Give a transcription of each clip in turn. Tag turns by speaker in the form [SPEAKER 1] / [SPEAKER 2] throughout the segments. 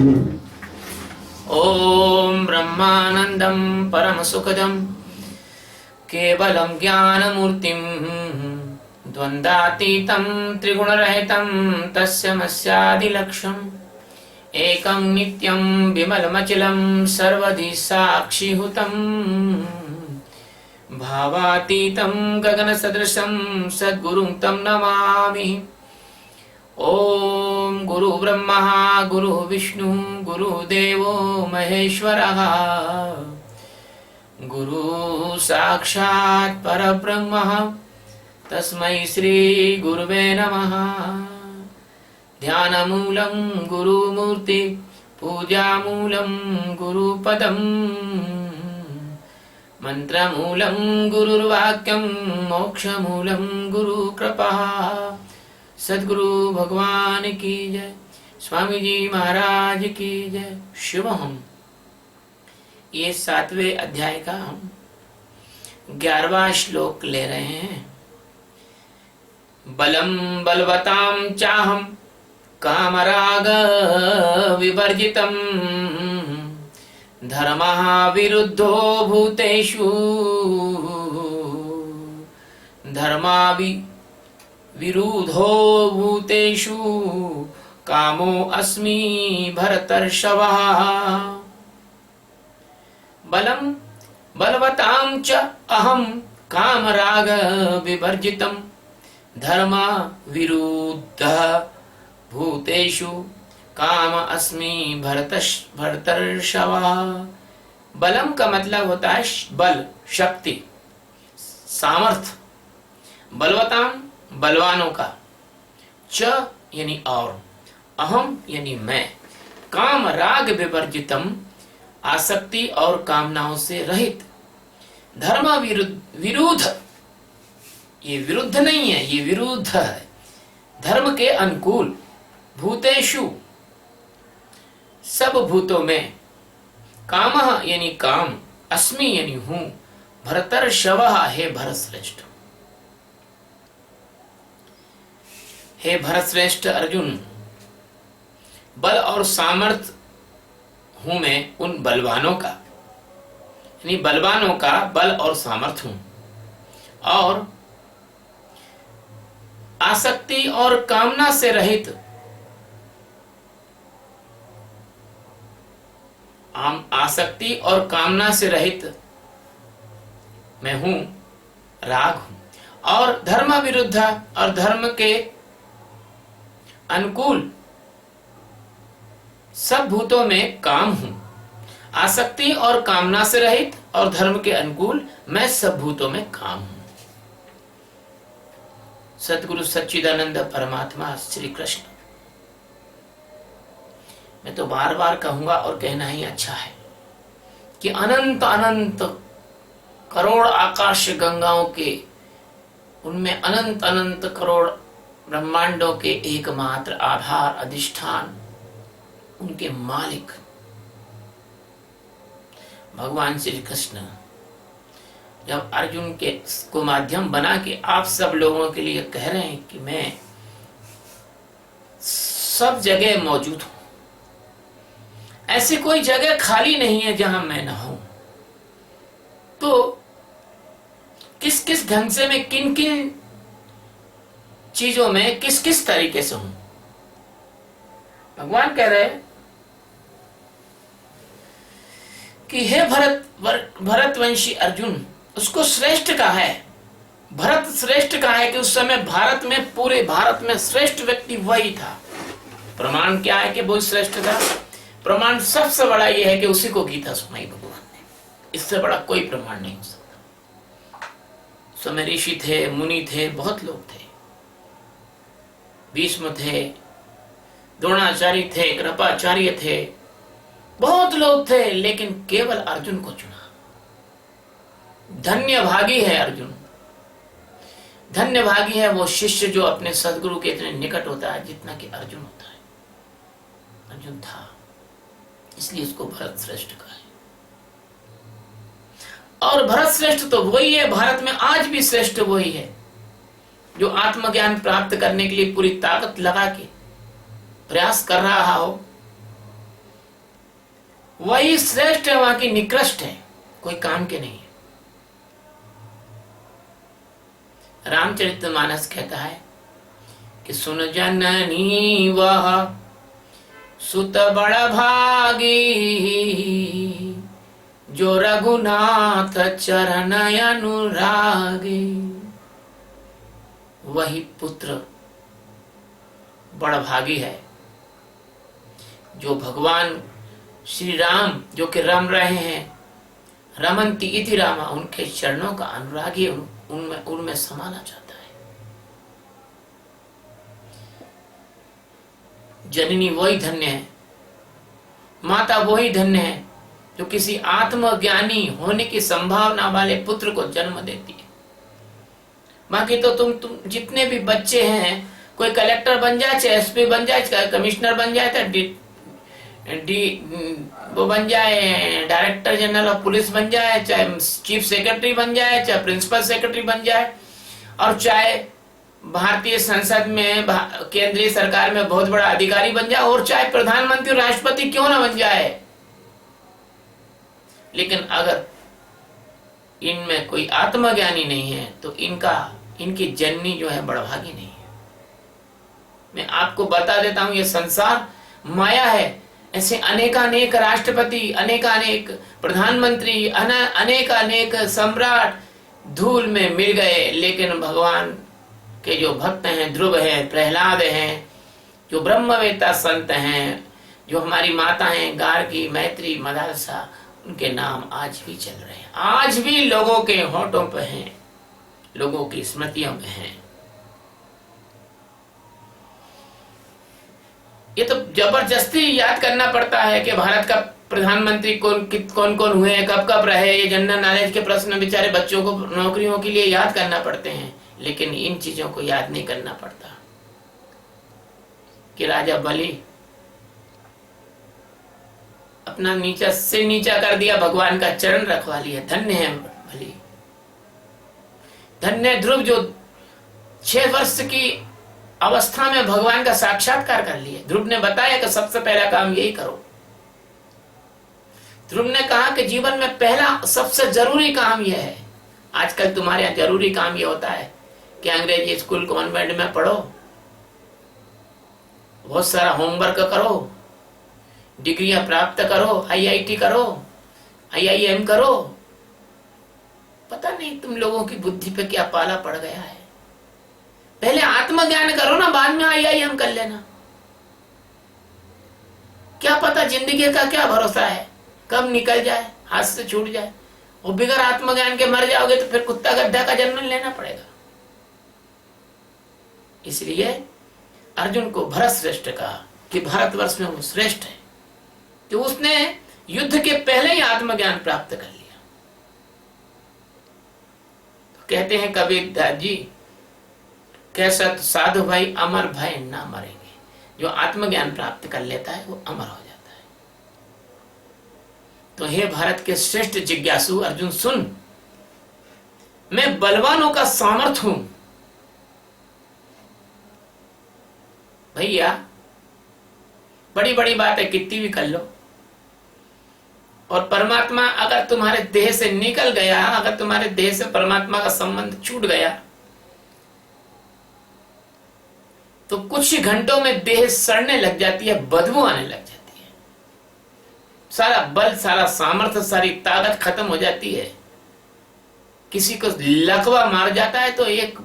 [SPEAKER 1] ओम ब्रह्मानंदं परमसुखदं केवलं ज्ञानमूर्तिं द्वन्द्वातीतं त्रिगुणरहितं तस्मैवादिलक्ष्यम् एकं नित्यं विमलमचलं सर्वधि साक्षिभूतं भावातीतं गगनसदृशं सद्गुरुं तं नमामि। ओम गुरु ब्रह्मा गुरु विष्णु गुरुदेवो महेश्वरः गुरु साक्षात् परब्रह्म तस्मै श्री गुरुवे नमः। ध्यानमूलं गुरुमूर्ति पूजामूलं गुरुपदं मंत्रमूलं गुरुर्वाक्यं मोक्षमूलं गुरुकृपा। सद्गुरु भगवान की जय, स्वामी जी महाराज की जय। शुभम। ये 7वें अध्याय का हम 11वां श्लोक ले रहे हैं। बलम बलवतां चाहम कामराग विवर्जितम धर्मः विरुद्धो भूतेषु विरुद्धो भूतेषु कामो अस्मि भरतर्षभः। बलम बलवतां च अहं कामराग विवर्जितं धर्म विरुद्ध भूतेषु काम अस्मि भरतर्षभः। बलम का मतलब होता है बल, शक्ति, सामर्थ्य। बलवतां बलवानों का, च यानी और, अहम यानी मैं, काम राग विवर्जितम आसक्ति और कामनाओं से रहित, धर्म विरुद्ध, ये विरुद्ध नहीं है, ये विरुद्ध है, धर्म के अनुकूल, भूतेषु सब भूतों में, कामः यानी काम, अस्मि यानी हूं, भरतर्षभः हे भरत श्रेष्ठ। हे भरत श्रेष्ठ अर्जुन, बल और सामर्थ्य हूं मैं उन बलवानों का, यानी बलवानों का बल और सामर्थ्य हूं, और आसक्ति और कामना से रहित, आसक्ति और कामना से रहित मैं हूं, राग हूं, और धर्म विरुद्ध और धर्म के अनुकूल सब भूतों में काम हूं, आसक्ति और कामना से रहित और धर्म के अनुकूल मैं सब भूतों में काम हूं। सतगुरु सच्चिदानंद परमात्मा श्री कृष्ण। मैं तो बार बार कहूंगा और कहना ही अच्छा है कि अनंत अनंत करोड़ आकाश गंगाओं के, उनमें अनंत अनंत करोड़ ब्रह्मांडों के एकमात्र आधार अधिष्ठान, उनके मालिक भगवान श्री कृष्ण जब अर्जुन के को माध्यम बना के आप सब लोगों के लिए कह रहे हैं कि मैं सब जगह मौजूद हूं, ऐसी कोई जगह खाली नहीं है जहां मैं ना हूं, तो किस किस ढंग से मैं किन किन चीजों में किस किस तरीके से हूं। भगवान कह रहे हैं कि हे भरतवंशी अर्जुन, उसको श्रेष्ठ कहा है, भरत श्रेष्ठ कहा है कि उस समय भारत में, पूरे भारत में श्रेष्ठ व्यक्ति वही था। प्रमाण क्या है कि वो श्रेष्ठ था? प्रमाण सबसे बड़ा यह है कि उसी को गीता सुनाई भगवान ने, इससे बड़ा कोई प्रमाण नहीं हो सकता। समय ऋषि थे, मुनि थे, बहुत लोग थे, भीष्म थे, द्रोणाचार्य थे, कृपाचार्य थे, बहुत लोग थे, लेकिन केवल अर्जुन को चुना। धन्य भागी है अर्जुन, धन्य भागी है वो शिष्य जो अपने सदगुरु के इतने निकट होता है जितना कि अर्जुन होता है। अर्जुन था, इसलिए उसको भरत श्रेष्ठ कहा है। और भरत श्रेष्ठ तो वही है, भारत में आज भी श्रेष्ठ वही है जो आत्मज्ञान प्राप्त करने के लिए पूरी ताकत लगा के प्रयास कर रहा हो, वही श्रेष्ठ है, वहां की निकृष्ट है, कोई काम के नहीं है। रामचरितमानस कहता है कि सुन जननी वह सुत बड़ भागी, जो रघुनाथ चरण अनुरागी। वही पुत्र बड़ भागी है जो भगवान श्री राम जो कि रम रहे हैं, रमन्ति इति रामा, उनके चरणों का अनुरागी, उनमें समाना चाहता है। जननी वही धन्य है, माता वही धन्य है जो किसी आत्मज्ञानी होने की संभावना वाले पुत्र को जन्म देती है। बाकी तो तुम जितने भी बच्चे हैं, कोई कलेक्टर बन जाए, चाहे एसपी बन जाए, चाहे कमिश्नर बन जाए, चाहे वो बन जाए, डायरेक्टर जनरल ऑफ पुलिस बन जाए, चाहे चीफ सेक्रेटरी बन जाए, चाहे प्रिंसिपल सेक्रेटरी बन जाए, और चाहे भारतीय संसद में, केंद्रीय सरकार में बहुत बड़ा अधिकारी बन जाए, और चाहे प्रधानमंत्री राष्ट्रपति क्यों ना बन जाए, लेकिन अगर इनमें कोई आत्मज्ञानी नहीं है तो इनकी जननी जो है बड़भागी नहीं है। मैं आपको बता देता हूं, ये संसार माया है। ऐसे अनेकानेक राष्ट्रपति, अनेकानेक प्रधानमंत्री, अनेकानेक सम्राट धूल में मिल गए, लेकिन भगवान के जो भक्त हैं, ध्रुव हैं, प्रहलाद हैं, जो ब्रह्मवेत्ता संत हैं, जो हमारी माता हैं गार्गी, मैत्री, मदालसा, उनके नाम आज भी चल रहे हैं, आज भी लोगों के होठों पे हैं, लोगों की स्मृतियों में हैं। ये तो जबरदस्ती याद करना पड़ता है कि भारत का प्रधानमंत्री कौन कौन हुए, कब कब रहे। ये जनरल नॉलेज के प्रश्न बेचारे बच्चों को नौकरियों के लिए याद करना पड़ते हैं, लेकिन इन चीजों को याद नहीं करना पड़ता कि राजा बलि अपना नीचा से नीचा कर दिया, भगवान का चरण रखवा लिया। धन्य है बलि, धन्य ध्रुव जो 6 वर्ष की अवस्था में भगवान का साक्षात्कार कर लिया। ध्रुव ने बताया कि सबसे पहला काम यही करो। ध्रुव ने कहा कि जीवन में पहला सबसे जरूरी काम यह है। आजकल तुम्हारे यहाँ जरूरी काम यह होता है कि अंग्रेजी स्कूल कॉन्वेंट में पढ़ो, बहुत सारा होमवर्क करो, डिग्रियां प्राप्त करो, IIT करो, IIM करो। पता नहीं तुम लोगों की बुद्धि पे क्या पाला पड़ गया है। पहले आत्मज्ञान करो ना, बाद में IIM कर लेना। क्या पता जिंदगी का क्या भरोसा है, कब निकल जाए, हाथ से छूट जाए, और बिगर आत्मज्ञान के मर जाओगे तो फिर कुत्ता गड्ढा का जन्म लेना पड़ेगा। इसलिए अर्जुन को भरत श्रेष्ठ कहा कि भारतवर्ष में वो श्रेष्ठ है कि उसने युद्ध के पहले ही आत्मज्ञान प्राप्त कर लिया। तो कहते हैं कबीरदास जी, कैसा साधु भाई अमर भय ना मरेंगे। जो आत्मज्ञान प्राप्त कर लेता है वो अमर हो जाता है। तो हे भारत के श्रेष्ठ जिज्ञासु अर्जुन, सुन, मैं बलवानों का सामर्थ हूं। भैया बड़ी बड़ी बात है, कितनी भी कर लो, और परमात्मा अगर तुम्हारे देह से निकल गया, अगर तुम्हारे देह से परमात्मा का संबंध छूट गया, तो कुछ ही घंटों में देह सड़ने लग जाती है, बदबू आने लग जाती है, सारा बल, सारा सामर्थ्य, सारी ताकत खत्म हो जाती है। किसी को लकवा मार जाता है तो एक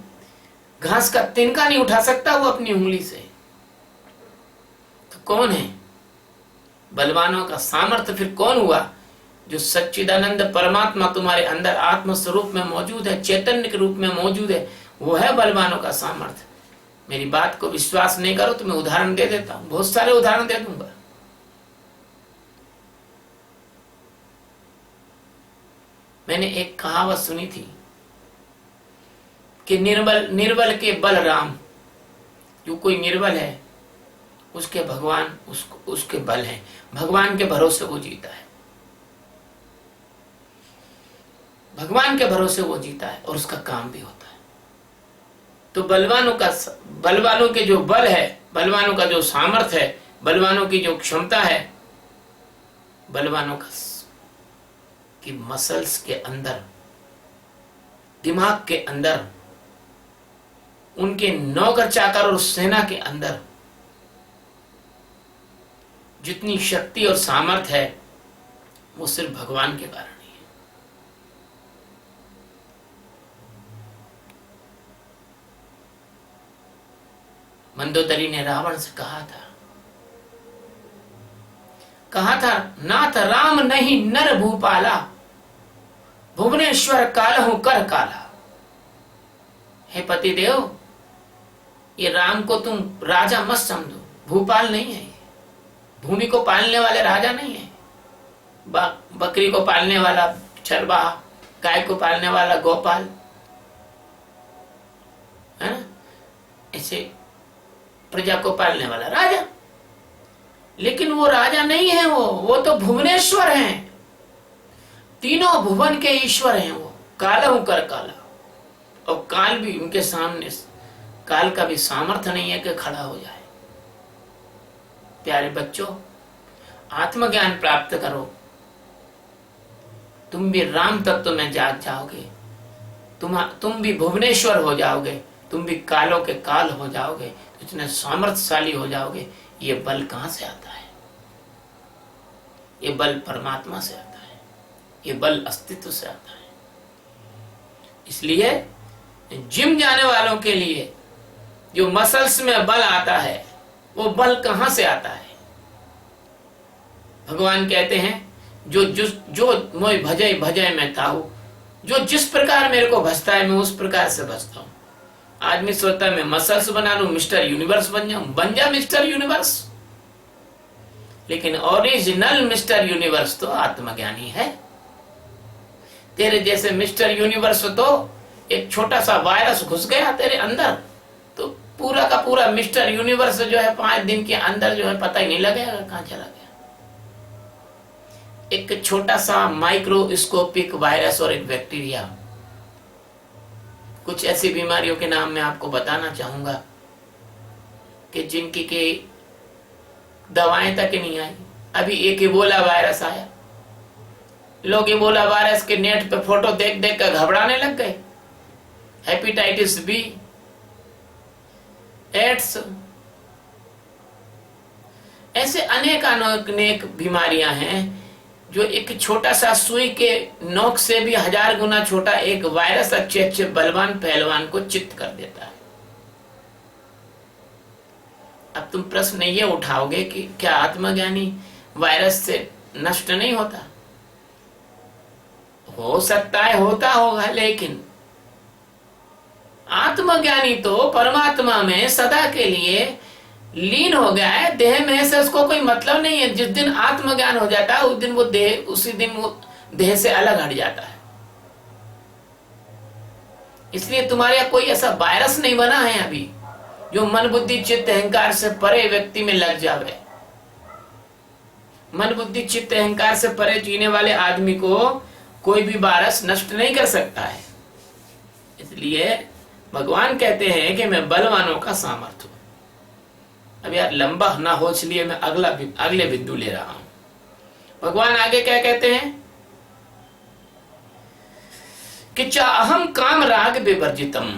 [SPEAKER 1] घास का तिनका नहीं उठा सकता वो अपनी उंगली से। तो कौन है बलवानों का सामर्थ्य? फिर कौन हुआ? जो सच्चिदानंद परमात्मा तुम्हारे अंदर आत्म स्वरूप में मौजूद है, चैतन्य के रूप में मौजूद है, वो है बलवानों का सामर्थ्य। मेरी बात को विश्वास नहीं करो तो मैं उदाहरण दे देता हूं, बहुत सारे उदाहरण दे दूंगा। मैंने एक कहावत सुनी थी कि निर्बल के बल राम। जो कोई निर्बल है उसके भगवान उसके बल है, भगवान के भरोसे वो जीता है, भगवान के भरोसे वो जीता है और उसका काम भी होता है। तो बलवानों के जो बल है, बलवानों का जो सामर्थ्य है, बलवानों की जो क्षमता है, बलवानों का कि मसल्स के अंदर, दिमाग के अंदर, उनके नौकर चाकर और सेना के अंदर जितनी शक्ति और सामर्थ्य है वो सिर्फ भगवान के कारण ही है। मंदोदरी ने रावण से कहा था नाथ राम नहीं नर भूपाला, भुवनेश्वर कालहु कर काला। हे पति देव, ये राम को तुम राजा मत समझो, भूपाल नहीं है, भूमि को पालने वाले राजा नहीं है, बकरी को पालने वाला चरवाहा, गाय को पालने वाला गोपाल है ना, ऐसे प्रजा को पालने वाला राजा। लेकिन वो राजा नहीं है, वो तो भुवनेश्वर हैं, तीनों भुवन के ईश्वर हैं। वो कालहु कर काला, और काल भी उनके सामने, काल का भी सामर्थ्य नहीं है कि खड़ा हो जाए। प्यारे बच्चों, आत्मज्ञान प्राप्त करो, तुम भी राम तत्व में जाग जाओगे, तुम भी भुवनेश्वर हो जाओगे, तुम भी कालों के काल हो जाओगे, इतने सामर्थ्यशाली हो जाओगे। ये बल कहां से आता है? ये बल परमात्मा से आता है, ये बल अस्तित्व से आता है। इसलिए जिम जाने वालों के लिए जो मसल्स में बल आता है, वो बल कहां से आता है? भगवान कहते हैं जो मोय भजय भजय में ताऊ, जो जिस प्रकार मेरे को भजता है मैं उस प्रकार से भजता हूं। आदमी सोचता है मैं मसल्स बना लूं, मिस्टर यूनिवर्स बन जाऊं, बन जा मिस्टर यूनिवर्स। लेकिन ओरिजिनल मिस्टर यूनिवर्स तो आत्मज्ञानी है। तेरे जैसे मिस्टर यूनिवर्स तो एक छोटा सा वायरस घुस गया तेरे अंदर तो पूरा का पूरा मिस्टर यूनिवर्स जो है 5 दिन के अंदर जो है पता ही नहीं लगेगा कहां चला गया। एक छोटा सा माइक्रोस्कोपिक वायरस और एक बैक्टीरिया, कुछ ऐसी बीमारियों के नाम मैं आपको बताना चाहूंगा कि जिनकी के दवाएं तक नहीं आई। अभी एक इबोला वायरस आया, लोग इबोला वायरस के नेट पे फोटो देख देख कर घबराने लग गए। हेपेटाइटिस बी, एड्स, ऐसे अनेक बीमारियां हैं जो एक छोटा सा सुई के नोक से भी 1000 गुना छोटा एक वायरस अच्छे बलवान पहलवान को चित्त कर देता है। अब तुम प्रश्न ये उठाओगे कि क्या आत्मज्ञानी वायरस से नष्ट नहीं होता? हो सकता है, होता होगा, लेकिन आत्मज्ञानी तो परमात्मा में सदा के लिए लीन हो गया है, देह में से उसको कोई मतलब नहीं है। जिस दिन आत्मज्ञान हो जाता है उस दिन वो देह, उसी दिन वो देह से अलग हट जाता है। इसलिए तुम्हारे यहाँ कोई ऐसा वायरस नहीं बना है अभी जो मन बुद्धि चित्त अहंकार से परे व्यक्ति में लग जावे। मन बुद्धि चित्त अहंकार से परे जीने वाले आदमी को कोई भी वायरस नष्ट नहीं कर सकता है। इसलिए भगवान कहते हैं कि मैं बलवानों का सामर्थ्य हूं। अब यार लंबा ना हो, इसलिए मैं अगले बिंदु ले रहा हूं। भगवान आगे क्या कहते हैं कि चाहम काम राग विवर्जितम,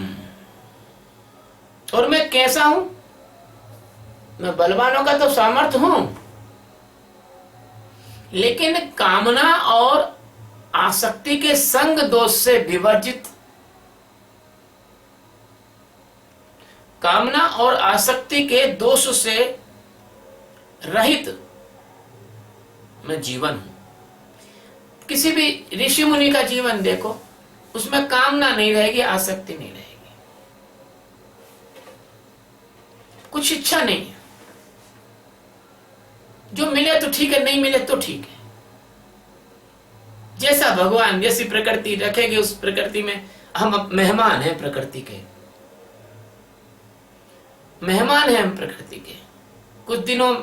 [SPEAKER 1] और मैं कैसा हूं? मैं बलवानों का तो सामर्थ्य हूं, लेकिन कामना और आसक्ति के संग दोष से विवर्जित, कामना और आसक्ति के दोष से रहित मैं जीवन हूं। किसी भी ऋषि मुनि का जीवन देखो, उसमें कामना नहीं रहेगी, आसक्ति नहीं रहेगी, कुछ इच्छा नहीं है। जो मिले तो ठीक है, नहीं मिले तो ठीक है। जैसा भगवान जैसी प्रकृति रखेगी उस प्रकृति में हम मेहमान हैं, प्रकृति के मेहमान हैं हम प्रकृति के। कुछ दिनों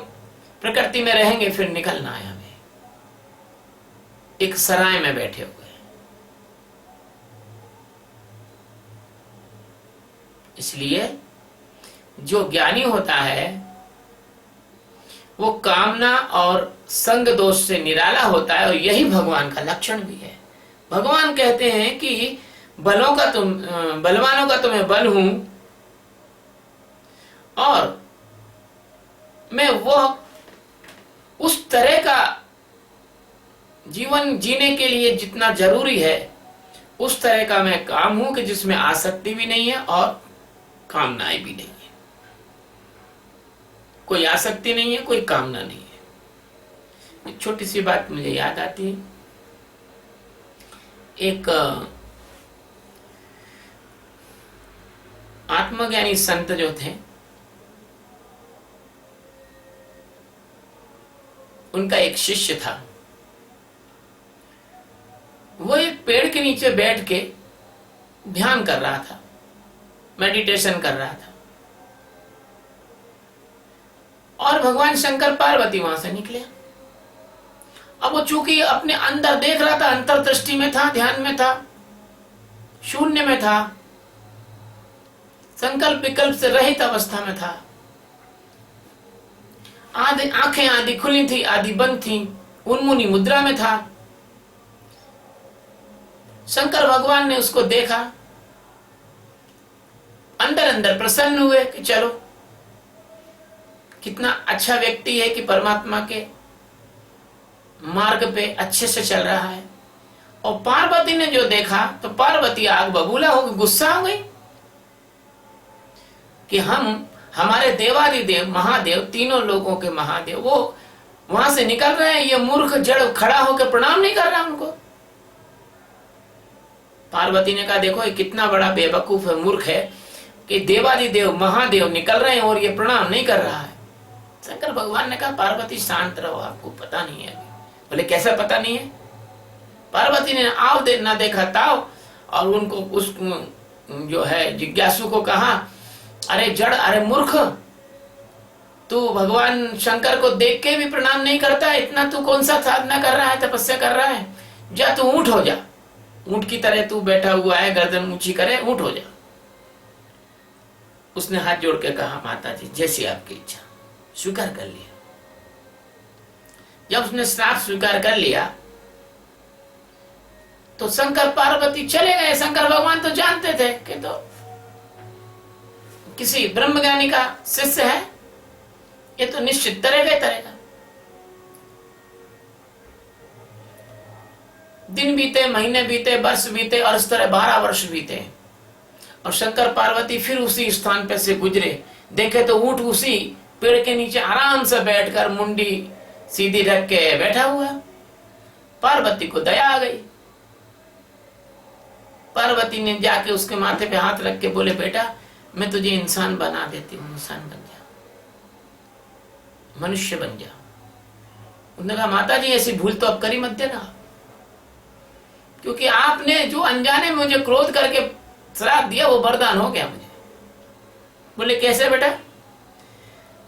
[SPEAKER 1] प्रकृति में रहेंगे, फिर निकलना है हमें। एक सराय में बैठे हुए, इसलिए जो ज्ञानी होता है वो कामना और संग दोष से निराला होता है, और यही भगवान का लक्षण भी है। भगवान कहते हैं कि बलवानों का तो मैं बल हूं, और मैं वो उस तरह का जीवन जीने के लिए जितना जरूरी है उस तरह का मैं काम हूं कि जिसमें आसक्ति भी नहीं है और कामनाएं भी नहीं है। कोई आसक्ति नहीं है, कोई कामना नहीं है। एक छोटी सी बात मुझे याद आती है। एक आत्मज्ञानी संत जो थे, उनका एक शिष्य था। वो एक पेड़ के नीचे बैठ के ध्यान कर रहा था, मेडिटेशन कर रहा था, और भगवान शंकर पार्वती वहां से निकले। अब वो चूंकि अपने अंदर देख रहा था, अंतर्दृष्टि में था, ध्यान में था, शून्य में था, संकल्प विकल्प से रहित अवस्था में था। आधी आंखें आधी खुली थी, आधी बंद थी, उन्मुनी मुद्रा में था। शंकर भगवान ने उसको देखा, अंदर अंदर प्रसन्न हुए कि चलो कितना अच्छा व्यक्ति है कि परमात्मा के मार्ग पे अच्छे से चल रहा है। और पार्वती ने जो देखा तो पार्वती आग बबूला हो गई, गुस्सा हो गई कि हमारे देवादिदेव महादेव, तीनों लोगों के महादेव, वो वहां से निकल रहे हैं, ये मूर्ख जड़ खड़ा होकर प्रणाम नहीं कर रहा उनको। पार्वती ने कहा देखो ये कितना बड़ा बेवकूफ है, मूर्ख है कि देवादिदेव महादेव निकल रहे हैं और ये प्रणाम नहीं कर रहा है। शंकर भगवान ने कहा पार्वती शांत रहो, आपको पता नहीं है। बोले कैसा पता नहीं है? पार्वती ने आओ ना देखा ताओ, और उनको उस जो है जिज्ञासु को कहा अरे जड़, अरे मूर्ख, तू भगवान शंकर को देख के भी प्रणाम नहीं करता, इतना तू कौन सा साधना कर रहा है, तपस्या कर रहा है? जा तू ऊंट हो जा, ऊंट की तरह तू बैठा हुआ है, गर्दन ऊंची करे, ऊंट हो जा। उसने हाथ जोड़ के कहा माता जी जैसी आपकी इच्छा, स्वीकार कर लिया। जब उसने श्राप स्वीकार कर लिया तो शंकर पार्वती चले गए। शंकर भगवान तो जानते थे कि तो किसी ब्रह्मज्ञानी का शिष्य है, ये तो निश्चित तरेगा। दिन बीते, महीने बीते, वर्ष बीते, और इस तरह 12 वर्ष बीते, और शंकर पार्वती फिर उसी स्थान पे से गुजरे। देखे तो ऊंट उसी पेड़ के नीचे आराम से बैठकर मुंडी सीधी रख के बैठा हुआ। पार्वती को दया आ गई। पार्वती ने जाके उसके माथे पे हाथ रख के बोले बेटा मैं तुझे इंसान बना देती हूँ, इंसान बन जा, मनुष्य बन जा। उन्होंने कहा माता जी ऐसी भूल तो अब करी मत देना, क्योंकि आपने जो अनजाने में मुझे क्रोध करके श्राप दिया वो वरदान हो गया मुझे। बोले कैसे बेटा?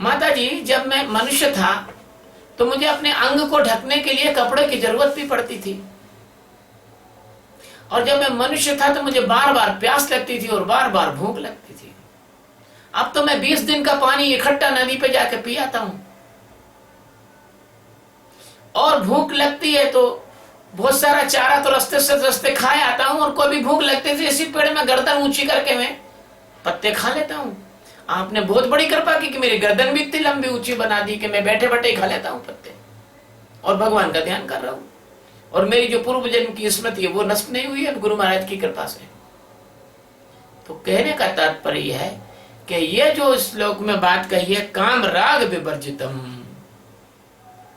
[SPEAKER 1] माता जी जब मैं मनुष्य था तो मुझे अपने अंग को ढकने के लिए कपड़े की जरूरत भी पड़ती थी, और जब मैं मनुष्य था तो मुझे बार बार प्यास लगती थी और बार बार भूख लगती थी। अब तो मैं 20 दिन का पानी इकट्ठा नदी पे जाके पी आता हूं, और भूख लगती है तो बहुत सारा चारा तो रास्ते से रास्ते खाए आता हूं, और कोई भी भूख लगती थी इसी पेड़ में गर्दन ऊंची करके मैं पत्ते खा लेता हूं। आपने बहुत बड़ी कृपा की कि मेरी गर्दन भी इतनी लंबी ऊंची बना दी कि मैं बैठे बैठे ही खा लेता हूं पत्ते, और भगवान का ध्यान कर रहा हूं, और मेरी जो पूर्व जन्म की स्मृति है वो नष्ट नहीं हुई है गुरु महाराज की कृपा से। तो कहने का तात्पर्य यह है कि ये जो श्लोक में बात कही है काम राग विवर्जितम,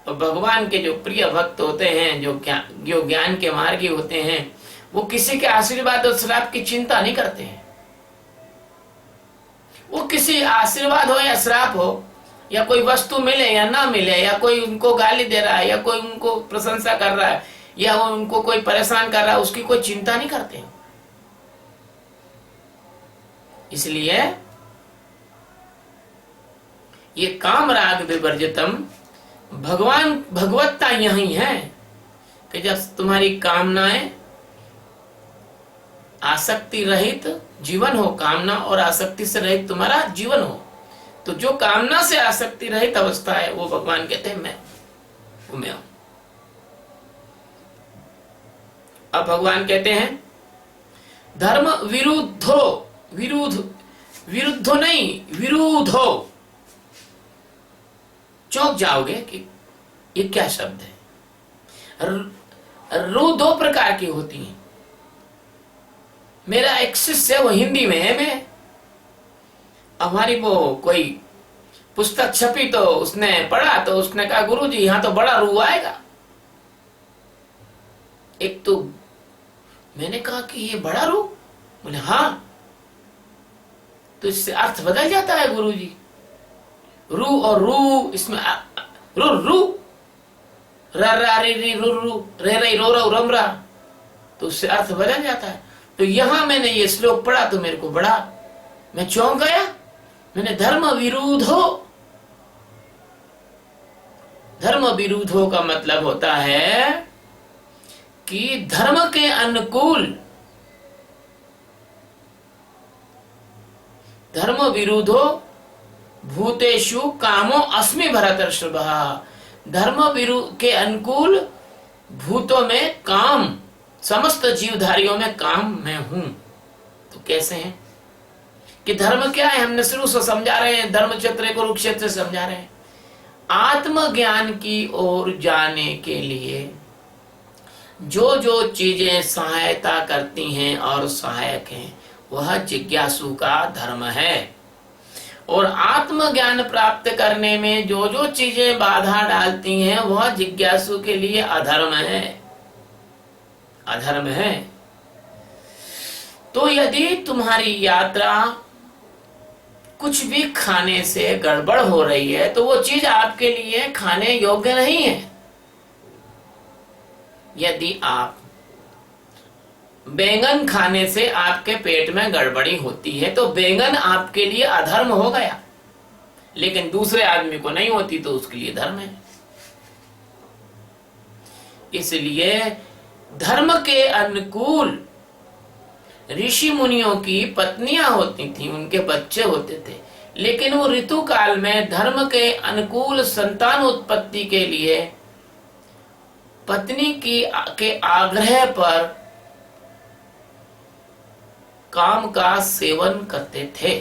[SPEAKER 1] और भगवान के जो प्रिय भक्त होते हैं, जो ज्ञान के मार्गी होते हैं, वो किसी के आशीर्वाद और श्राप की चिंता नहीं करते हैं। वो किसी आशीर्वाद हो या श्राप हो, या कोई वस्तु मिले या ना मिले, या कोई उनको गाली दे रहा है, या कोई उनको प्रशंसा कर रहा है, या वो उनको कोई परेशान कर रहा है, उसकी कोई चिंता नहीं करते हैं। इसलिए ये काम राग विवर्जितम, भगवान भगवत्ता यही है कि जब तुम्हारी कामनाएं आसक्ति रहित जीवन हो, कामना और आसक्ति से रहित तुम्हारा जीवन हो, तो जो कामना से आसक्ति रहित अवस्था है वो भगवान कहते हैं मैं हूं। अब भगवान कहते हैं धर्म विरुद्धो, विरुद्धो नहीं, विरुद्धो। चौंक जाओगे कि ये क्या शब्द है। रू दो प्रकार की होती हैं। मेरा एक शिष्य वो हिंदी में है, मैं हमारी वो कोई पुस्तक छपी तो उसने पढ़ा तो उसने कहा गुरुजी यहां तो बड़ा रू आएगा। एक तो मैंने कहा कि ये बड़ा रू, बोले हाँ, तो इससे अर्थ बदल जाता है गुरुजी। रू और रू, इसमें रू रू रा रा रे रे रू रू रे रे रो रो रम रा, तो उससे अर्थ बदल जाता है। तो यहां मैंने ये श्लोक पढ़ा तो मेरे को बड़ा, मैं चौंक गया। मैंने धर्म विरुद्धो, धर्म विरुद्धो का मतलब होता है कि धर्म के अनुकूल, धर्म विरुद्धो भूतेषु कामो अस्मि भरतर्षभः। धर्म विरुद्ध के अनुकूल भूतों में काम, समस्त जीवधारियों में काम मैं हूं। तो कैसे हैं कि धर्म क्या है, हमने शुरू से समझा रहे हैं, धर्म क्षेत्र कुरुक्षेत्र से समझा रहे हैं। आत्मज्ञान की ओर जाने के लिए जो जो चीजें सहायता करती हैं और सहायक हैं वह जिज्ञासु का धर्म है। और आत्मज्ञान प्राप्त करने में जो जो चीजें बाधा डालती हैं वह जिज्ञासु के लिए अधर्म है, अधर्म है। तो यदि तुम्हारी यात्रा कुछ भी खाने से गड़बड़ हो रही है तो वो चीज आपके लिए खाने योग्य नहीं है। यदि आप बैंगन खाने से आपके पेट में गड़बड़ी होती है तो बैंगन आपके लिए अधर्म हो गया, लेकिन दूसरे आदमी को नहीं होती तो उसके लिए धर्म है। इसलिए धर्म के अनुकूल ऋषि मुनियों की पत्नियां होती थी, उनके बच्चे होते थे, लेकिन वो ऋतु काल में धर्म के अनुकूल संतान उत्पत्ति के लिए पत्नी के आग्रह पर काम का सेवन करते थे।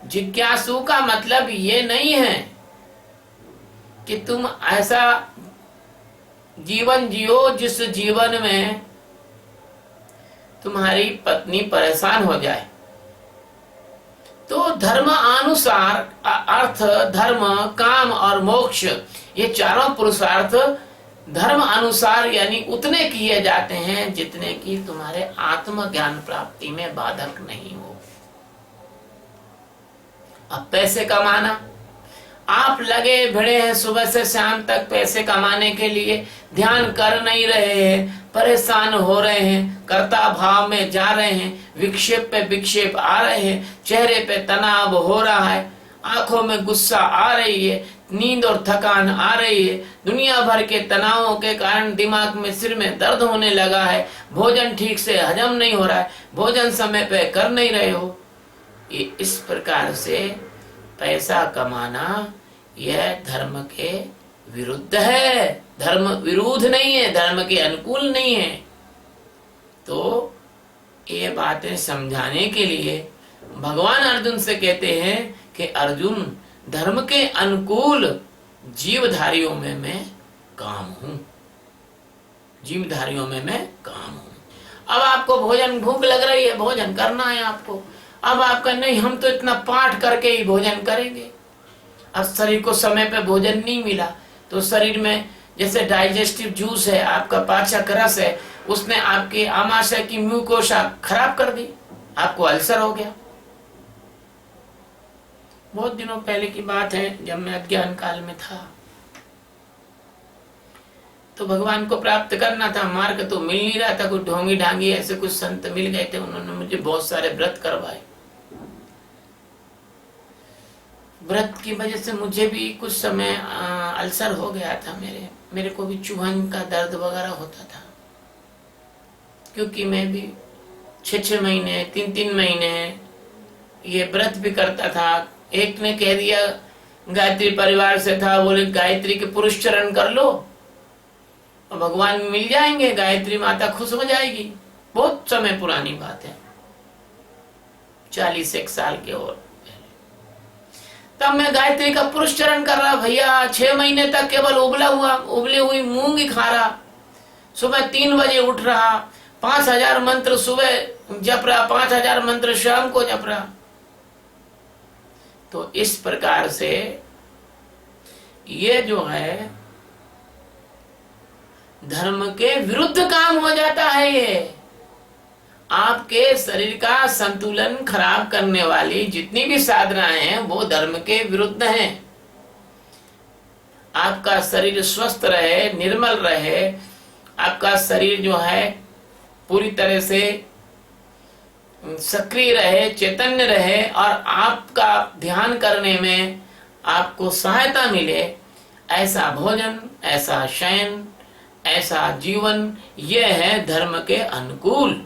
[SPEAKER 1] जिज्ञासु का मतलब ये नहीं है कि तुम ऐसा जीवन जियो जिस जीवन में तुम्हारी पत्नी परेशान हो जाए। तो धर्म अनुसार अर्थ, धर्म, काम और मोक्ष, ये चारों पुरुषार्थ धर्म अनुसार यानी उतने किए जाते हैं जितने की तुम्हारे आत्मज्ञान प्राप्ति में बाधक नहीं हो। अब पैसे कमाना, आप लगे भिड़े हैं सुबह से शाम तक पैसे कमाने के लिए, ध्यान कर नहीं रहे हैं, परेशान हो रहे हैं, कर्ता भाव में जा रहे हैं, विक्षेप पे विक्षेप आ रहे हैं, चेहरे पे तनाव हो रहा है, आंखों में गुस्सा आ रही है, नींद और थकान आ रही है, दुनिया भर के तनावों के कारण दिमाग में, सिर में दर्द होने लगा है, भोजन ठीक से हजम नहीं हो रहा है, भोजन समय पे कर नहीं रहे हो। ये इस प्रकार से पैसा कमाना यह धर्म के विरुद्ध है, धर्म विरुद्ध नहीं है, धर्म के अनुकूल नहीं है। तो ये बातें समझाने के लिए भगवान अर्जुन से कहते हैं कि अर्जुन, धर्म के अनुकूल जीवधारियों में मैं काम हूं, जीवधारियों में मैं काम हूं। अब आपको भोजन, भूख लग रही है, भोजन करना है आपको। अब आपका नहीं, हम तो इतना पाठ करके ही भोजन करेंगे। अब शरीर को समय पे भोजन नहीं मिला तो शरीर में जैसे डाइजेस्टिव जूस है, आपका पाचक रस है, उसने आपके आमाशय की म्यूकोसा खराब कर दी, आपको अल्सर हो गया। बहुत दिनों पहले की बात है, जब मैं अज्ञान काल में था तो भगवान को प्राप्त करना था, मार्ग तो मिल नहीं रहा था। कुछ ढोंगी ढांगी ऐसे कुछ संत मिल गए थे, उन्होंने मुझे बहुत सारे व्रत करवाए। व्रत की वजह से मुझे भी कुछ समय अल्सर हो गया था, मेरे को भी चुभन का दर्द वगैरह होता था, क्योंकि मैं भी 6-6 महीने 3-3 महीने ये व्रत भी करता था। एक ने कह दिया, गायत्री परिवार से था, बोले गायत्री के पुरुष चरण कर लो और भगवान मिल जाएंगे, गायत्री माता खुश हो जाएगी। बहुत समय पुरानी बात है, 41 साल के और तब मैं गायत्री का पुरुष चरण कर रहा भैया। 6 महीने तक केवल उबली हुई मूंग ही खा रहा। सुबह 3 बजे उठ रहा, 5000 मंत्र सुबह जप रहा, 5000 मंत्र शाम को जप रहा। तो इस प्रकार से ये जो है धर्म के विरुद्ध काम हो जाता है। ये आपके शरीर का संतुलन खराब करने वाली जितनी भी साधनाएं हैं वो धर्म के विरुद्ध हैं। आपका शरीर स्वस्थ रहे, निर्मल रहे, आपका शरीर जो है पूरी तरह से सक्रिय रहे, चैतन्य रहे और आपका ध्यान करने में आपको सहायता मिले, ऐसा भोजन, ऐसा शयन, ऐसा जीवन, यह है धर्म के अनुकूल।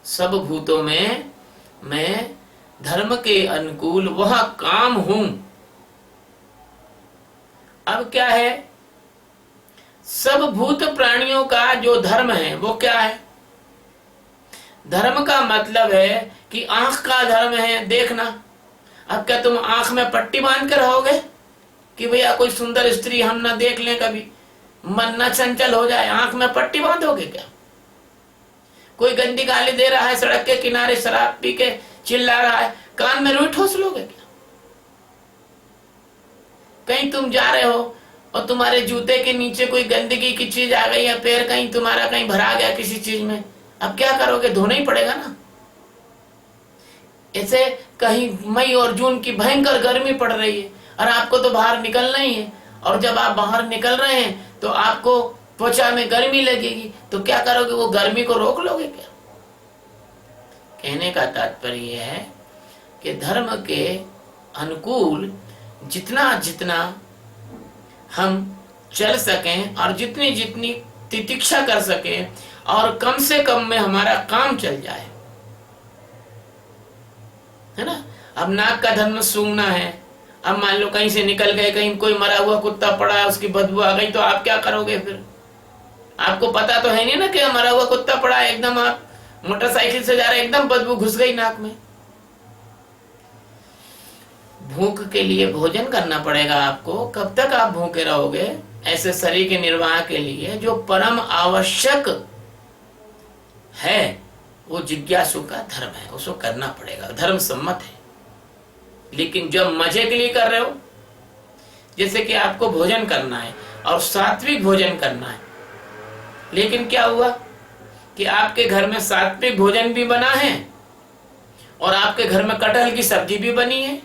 [SPEAKER 1] सब भूतों में मैं धर्म के अनुकूल वह काम हूं। अब क्या है, सब भूत प्राणियों का जो धर्म है वो क्या है? धर्म का मतलब है कि आंख का धर्म है देखना। अब क्या तुम आंख में पट्टी बांध कर रहोगे कि भैया कोई सुंदर स्त्री हम ना देख लें, कभी मन ना चंचल हो जाए, आंख में पट्टी बांधोगे क्या? कोई गंदी गाली दे रहा है सड़क के किनारे, शराब पी के चिल्ला रहा है, कान में रुई ठोस लोगे क्या? कहीं तुम जा रहे हो और तुम्हारे जूते के नीचे कोई गंदगी की चीज आ गई या पैर कहीं तुम्हारा कहीं भरा गया किसी चीज में, अब क्या करोगे? धोना ही पड़ेगा ना। ऐसे कहीं मई और जून की भयंकर गर्मी पड़ रही है और आपको तो बाहर निकलना ही है, और जब आप बाहर निकल रहे हैं तो आपको त्वचा में गर्मी लगेगी, तो क्या करोगे? वो गर्मी को रोक लोगे क्या? कहने का तात्पर्य है कि धर्म के अनुकूल जितना जितना हम चल सकें और जितनी जितनी तितिक्षा कर सकें और कम से कम में हमारा काम चल जाए, है ना। अब नाक का धर्म सूंघना है। अब मान लो कहीं से निकल गए, कहीं कोई मरा हुआ कुत्ता पड़ा है, उसकी बदबू आ गई, तो आप क्या करोगे फिर? आपको पता तो है नहीं ना कि मरा हुआ कुत्ता पड़ा है, एकदम आप मोटरसाइकिल से जा रहे, एकदम बदबू घुस गई नाक में। भूख के लिए भोजन करना पड़ेगा आपको। कब तक आप भूखे रहोगे? ऐसे शरीर के निर्वाह के लिए जो परम आवश्यक है वो जिज्ञासु का धर्म है, उसको करना पड़ेगा, धर्म सम्मत है। लेकिन जब मजे के लिए कर रहे हो, जैसे कि आपको भोजन करना है और सात्विक भोजन करना है, लेकिन क्या हुआ कि आपके घर में सात्विक भोजन भी बना है और आपके घर में कटहल की सब्जी भी बनी है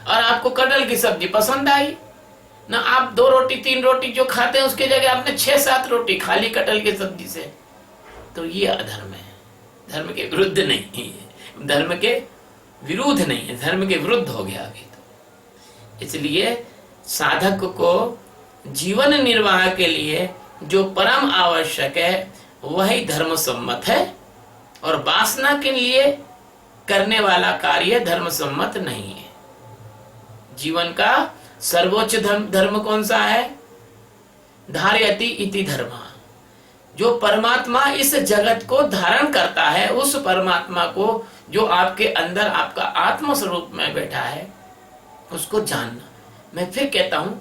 [SPEAKER 1] और आपको कटहल की सब्जी पसंद आई ना। आप 2 रोटी 3 रोटी जो खाते हैं उसके जगह आपने 6-7 रोटी खा ली कटहल की सब्जी से, तो ये अधर्म है। धर्म के विरुद्ध नहीं है, धर्म के विरुद्ध नहीं है, धर्म के विरुद्ध हो गया अभी तो। इसलिए साधक को जीवन निर्वाह के लिए जो परम आवश्यक है वही धर्म सम्मत है, और वासना के लिए करने वाला कार्य धर्म सम्मत नहीं है। जीवन का सर्वोच्च धर्म कौन सा है? धारयति इति धर्म। जो परमात्मा इस जगत को धारण करता है, उस परमात्मा को जो आपके अंदर आपका आत्म स्वरूप में बैठा है, उसको जानना। मैं फिर कहता हूं,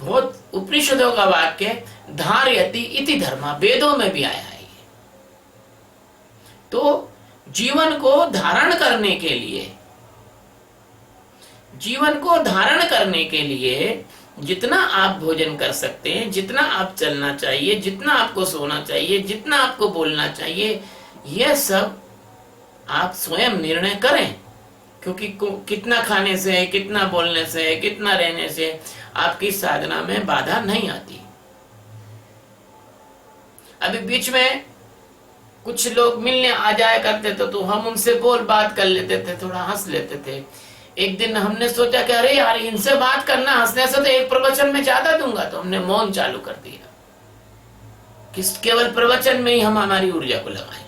[SPEAKER 1] बहुत उपनिषदों का वाक्य धारयति इति धर्म, वेदों में भी आया है। तो जीवन को धारण करने के लिए, जीवन को धारण करने के लिए जितना आप भोजन कर सकते हैं, जितना आप चलना चाहिए, जितना आपको सोना चाहिए, जितना आपको बोलना चाहिए, यह सब आप स्वयं निर्णय करें। क्योंकि कितना खाने से, कितना बोलने से, कितना रहने से आपकी साधना में बाधा नहीं आती। अभी बीच में कुछ लोग मिलने आ जाया करते थे तो हम उनसे बोल बात कर लेते थे, थोड़ा हंस लेते थे। एक दिन हमने सोचा कि अरे यार, इनसे बात करना हंसने से तो एक प्रवचन में ज्यादा दूंगा, तो हमने मौन चालू कर दिया। कि केवल प्रवचन में ही हम हमारी ऊर्जा को लगाएं।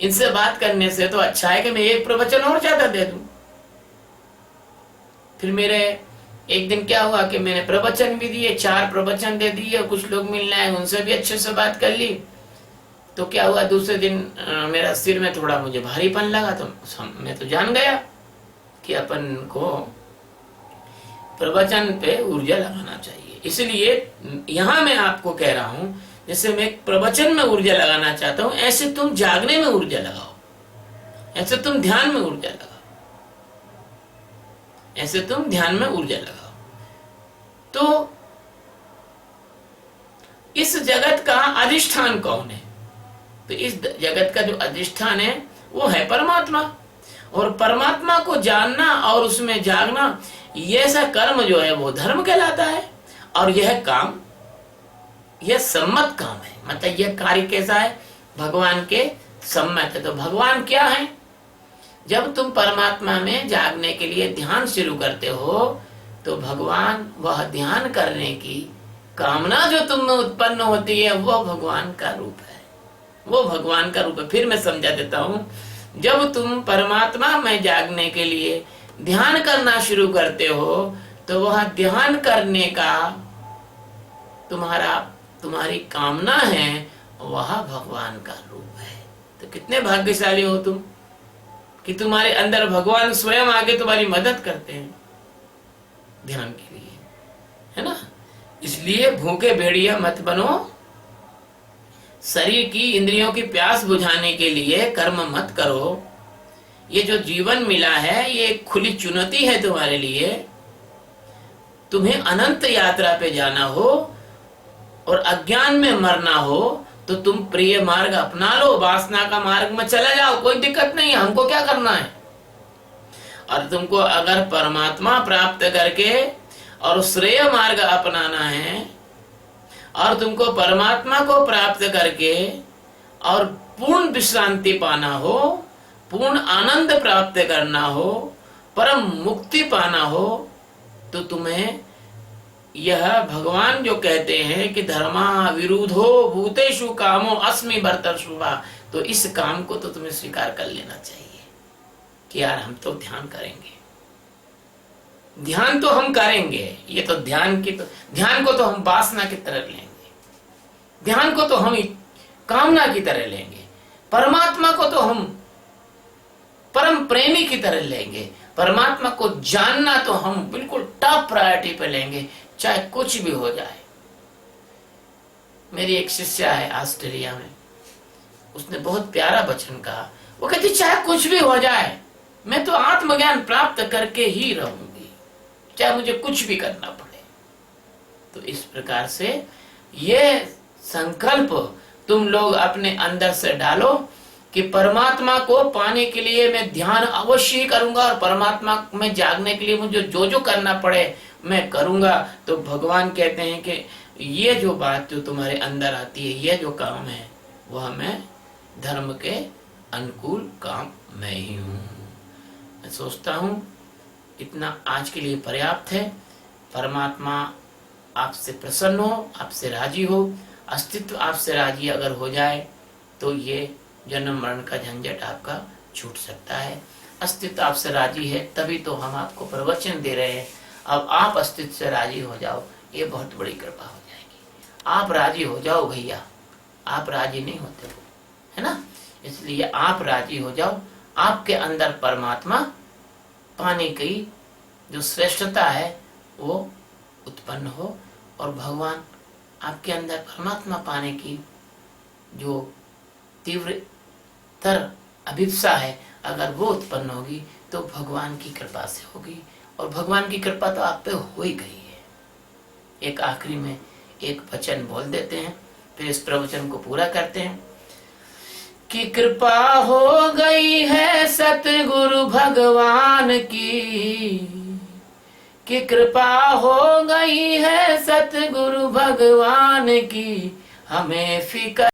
[SPEAKER 1] इनसे बात करने से तो अच्छा है कि मैं एक प्रवचन और ज्यादा दे दूं। फिर मेरे एक दिन क्या हुआ कि मैंने प्रवचन भी दिए, 4 प्रवचन दे दिए, कुछ लोग मिलने आए, उनसे भी अच्छे से बात कर ली। तो क्या हुआ, दूसरे दिन मेरा सिर में थोड़ा मुझे भारीपन लगा। तो मैं तो जान गया कि अपन को प्रवचन पे ऊर्जा लगाना चाहिए। इसलिए यहां मैं आपको कह रहा हूं, जैसे मैं प्रवचन में ऊर्जा लगाना चाहता हूं, ऐसे तुम जागने में ऊर्जा लगाओ, ऐसे तुम ध्यान में ऊर्जा लगाओ, ऐसे तुम ध्यान में ऊर्जा लगाओ। तो इस जगत का अधिष्ठान कौन है? तो इस जगत का जो अधिष्ठान है वो है परमात्मा। और परमात्मा को जानना और उसमें जागना, ये ऐसा कर्म जो है वो धर्म कहलाता है। और यह काम, यह सम्मत काम है। मतलब यह कार्य कैसा है? भगवान के सम्मत है। तो भगवान क्या है? जब तुम परमात्मा में जागने के लिए ध्यान शुरू करते हो तो भगवान, वह ध्यान करने की कामना जो तुम में उत्पन्न होती है, वह भगवान का रूप है, वो भगवान का रूप है। फिर मैं समझा देता हूं, जब तुम परमात्मा में जागने के लिए ध्यान करना शुरू करते हो तो वह ध्यान करने का तुम्हारी कामना है, वह भगवान का रूप है। तो कितने भाग्यशाली हो तुम कि तुम्हारे अंदर भगवान स्वयं आके तुम्हारी मदद करते हैं ध्यान के लिए, है ना। इसलिए भूखे भेड़िया मत बनो, शरीर की, इंद्रियों की प्यास बुझाने के लिए कर्म मत करो। ये जो जीवन मिला है ये एक खुली चुनौती है तुम्हारे लिए। तुम्हें अनंत यात्रा पे जाना हो और अज्ञान में मरना हो तो तुम प्रिय मार्ग अपना लो, वासना का मार्ग में चले जाओ, कोई दिक्कत नहीं है, हमको क्या करना है। और तुमको अगर परमात्मा प्राप्त करके और श्रेय मार्ग अपनाना है और तुमको परमात्मा को प्राप्त करके और पूर्ण विश्रांति पाना हो, पूर्ण आनंद प्राप्त करना हो, परम मुक्ति पाना हो, तो तुम्हें यह भगवान जो कहते हैं कि धर्मा विरुद्धो भूतेषु कामो अस्मि भर्तृषुभा, तो इस काम को तो तुम्हें स्वीकार कर लेना चाहिए कि यार हम तो ध्यान करेंगे, ध्यान तो हम करेंगे। ये तो ध्यान को तो हम वासना की तरह लेंगे, ध्यान को तो हम कामना की तरह लेंगे, परमात्मा को तो हम परम प्रेमी की तरह लेंगे। परमात्मा को जानना तो हम बिल्कुल टॉप प्रायोरिटी पे लेंगे, चाहे कुछ भी हो जाए। मेरी एक शिष्या है ऑस्ट्रेलिया में, उसने बहुत प्यारा वचन कहा। वो कहती चाहे कुछ भी हो जाए मैं तो आत्मज्ञान प्राप्त करके ही रहूंगी, चाहे मुझे कुछ भी करना पड़े। तो इस प्रकार से ये संकल्प तुम लोग अपने अंदर से डालो कि परमात्मा को पाने के लिए मैं ध्यान अवश्य ही करूंगा और परमात्मा में जागने के लिए मुझे जो जो करना पड़े मैं करूंगा। तो भगवान कहते हैं कि ये जो बात जो तुम्हारे अंदर आती है, ये जो काम है, वह मैं धर्म के अनुकूल काम मैं ही हूँ। मैं सोचता हूँ इतना आज के लिए पर्याप्त है। परमात्मा आपसे प्रसन्न हो, आपसे राजी हो, अस्तित्व आपसे राजी अगर हो जाए तो ये जन्म मरण का झंझट आपका छूट सकता है। अस्तित्व आपसे राजी है तभी तो हम आपको प्रवचन दे रहे हैं। अब आप अस्तित्व से राजी हो जाओ, ये बहुत बड़ी कृपा हो जाएगी। आप राजी हो जाओ भैया, आप राजी नहीं होते हो, है ना। इसलिए आप राजी हो जाओ, आपके अंदर परमात्मा पाने की जो श्रेष्ठता है वो उत्पन्न हो और भगवान आपके अंदर परमात्मा पाने की जो तीव्रतर अभिप्सा है, अगर वो उत्पन्न होगी तो भगवान की कृपा से होगी। और भगवान की कृपा तो आप पे हो ही गई है। एक आखिरी में एक वचन बोल देते हैं, फिर इस प्रवचन को पूरा करते हैं कि कृपा हो गई है सतगुरु भगवान की, कि कृपा हो गई है सतगुरु भगवान की, हमें फिकर